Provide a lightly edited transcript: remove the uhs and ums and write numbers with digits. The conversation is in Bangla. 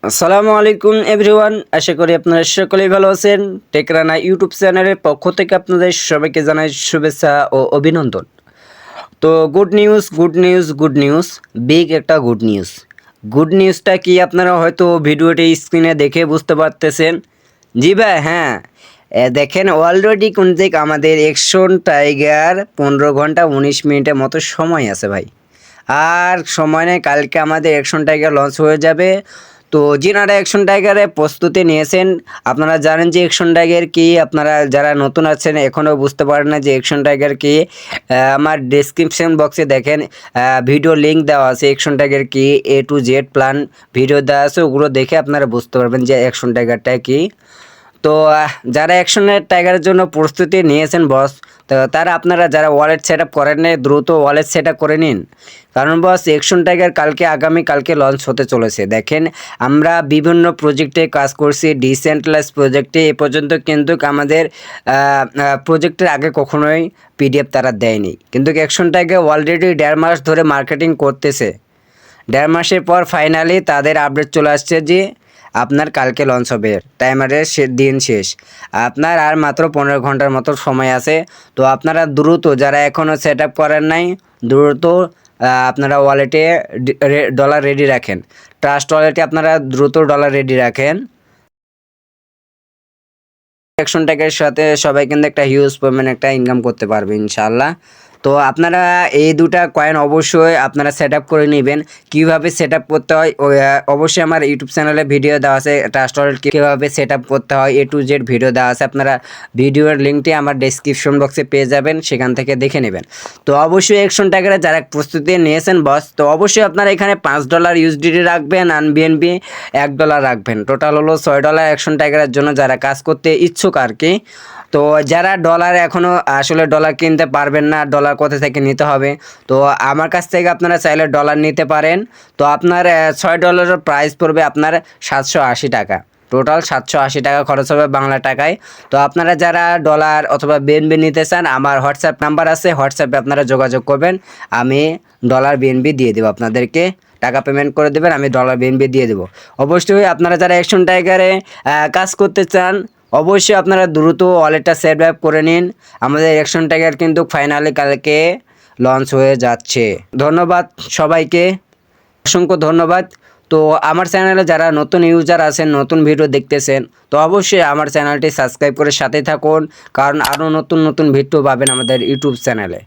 আসসালামু আলাইকুম এভরিওয়ান, আশা করি আপনারা সকলেই ভালো আছেন। টেকরানা ইউটিউব চ্যানেলের পক্ষ থেকে আপনাদের সবাইকে জানাই শুভেচ্ছা ও অভিনন্দন। তো good news, good news, good news, big একটা গুড নিউজ। গুড নিউজটা কি আপনারা হয়তো ভিডিওটি স্ক্রিনে দেখে বুঝতে পারতেছেন। জি ভাই, হ্যাঁ, দেখেন অলরেডি কিন্তু আমাদের অ্যাকশন টাইগার 15 ঘন্টা 19 মিনিটের মতো সময় আছে ভাই। আর সময় নেই, কালকে আমাদের অ্যাকশন টাইগার লঞ্চ হয়ে যাবে। তো যিনারা অ্যাকশন টাইগারে প্রস্তুতি নিয়েছেন, আপনারা জানেন যে অ্যাকশন টাইগার কি। আপনারা যারা নতুন আছেন এখনও বুঝতে পারেন না যে অ্যাকশন টাইগার কি, আমার ডেসক্রিপশন বক্সে দেখেন ভিডিও লিঙ্ক দেওয়া আছে। অ্যাকশন টাইগার কি A to Z plan video দেওয়া আছে, ওগুলো দেখে আপনারা বুঝতে পারবেন যে অ্যাকশন টাইগারটা কি। তো যারা অ্যাকশনের টাইগারের জন্য প্রস্তুতি নিয়েছেন বস, তো তারা আপনারা যারা ওয়ালেট সেট আপ করেন নাই দ্রুত ওয়ালেট সেট আপ করে নিন। কারণ বস অ্যাকশন টাইগার আগামীকালকে লঞ্চ হতে চলেছে। দেখেন, আমরা বিভিন্ন প্রজেক্টে কাজ করছি, ডিসেন্ট্রালাইজ প্রজেক্টে। এ পর্যন্ত কিন্তু আমাদের প্রজেক্টের আগে কখনোই পিডিএফ তারা দেয়নি, কিন্তু অ্যাকশন টাইগার অলরেডি 1.5 মাস ধরে মার্কেটিং করতেছে। 1.5 মাসের পর ফাইনালি তাদের আপডেট চলে আসছে যে আপনার কালকে লঞ্চ হবে, টাইমারের দিন শেষ। আপনার আর মাত্র 15 ঘন্টার মতো সময় আছে। তো আপনারা দ্রুত, যারা এখনও সেট আপ করেন নাই, দ্রুত আপনারা ওয়ালেটে ডলার রেডি রাখেন। ট্রাস্ট ওয়ালেটে আপনারা দ্রুত ডলার রেডি রাখেন। অ্যাকশন ট্যাগের সাথে সবাই কিন্তু একটা হিউজ পরিমাণ একটা ইনকাম করতে পারবে ইনশাআল্লাহ। তো আপনারা এই দুটা কয়েন অবশ্যই আপনারা সেট আপ করে নেবেন। কীভাবে সেট আপ করতে হয় অবশ্যই আমার ইউটিউব চ্যানেলে ভিডিও দেওয়া আছে। ট্রাস্ট ওয়ালেট কীভাবে সেট আপ করতে হয় A to Z ভিডিও দেওয়া আছে। আপনারা ভিডিওর লিঙ্কটি আমার ডেসক্রিপশন বক্সে পেয়ে যাবেন, সেখান থেকে দেখে নেবেন। তো অবশ্যই অ্যাকশন ট্যাগের যারা প্রস্তুতি নিয়েছেন বস, তো অবশ্যই আপনারা এখানে $5 USDT রাখবেন, আর BNB $1 রাখবেন। টোটাল হলো $6 অ্যাকশন ট্যাগের জন্য যারা কাজ করতে ইচ্ছুক আর কি। তো যারা ডলার এখনও আসলে ডলার কিনতে পারবেন না, ডলার কোথা থেকে নিতে হবে, তো আমার কাছ থেকে আপনারা চাইলে ডলার নিতে পারেন। তো আপনার $6 প্রাইস পড়বে আপনার 780 টাকা। টোটাল 780 টাকা খরচ হবে বাংলা টাকায়। তো আপনারা যারা ডলার অথবা BNB নিতে চান, আমার হোয়াটসঅ্যাপ নাম্বার আছে, হোয়াটসঅ্যাপে আপনারা যোগাযোগ করবেন। আমি ডলার BNB দিয়ে দেবো আপনাদেরকে। টাকা পেমেন্ট করে দেবেন, আমি ডলার BNB দিয়ে দেবো। অবশ্যই আপনারা যারা অ্যাকশন টাইগারে কাজ করতে চান, অবশ্যই আপনারা দ্রুত ওয়ালেটটা সেট আপ করে নিন। আমাদের অ্যাকশন টাইগার কিন্তু ফাইনালি কালকে লঞ্চ হয়ে যাচ্ছে। ধন্যবাদ সবাইকে, অসংখ্য ধন্যবাদ। তো আমার চ্যানেলে যারা নতুন ইউজার আছেন, নতুন ভিডিও দেখতেছেন, তো অবশ্যই আমার চ্যানেলটি সাবস্ক্রাইব করে সাথে থাকুন, কারণ আরও নতুন নতুন ভিডিও পাবেন আমাদের ইউটিউব চ্যানেলে।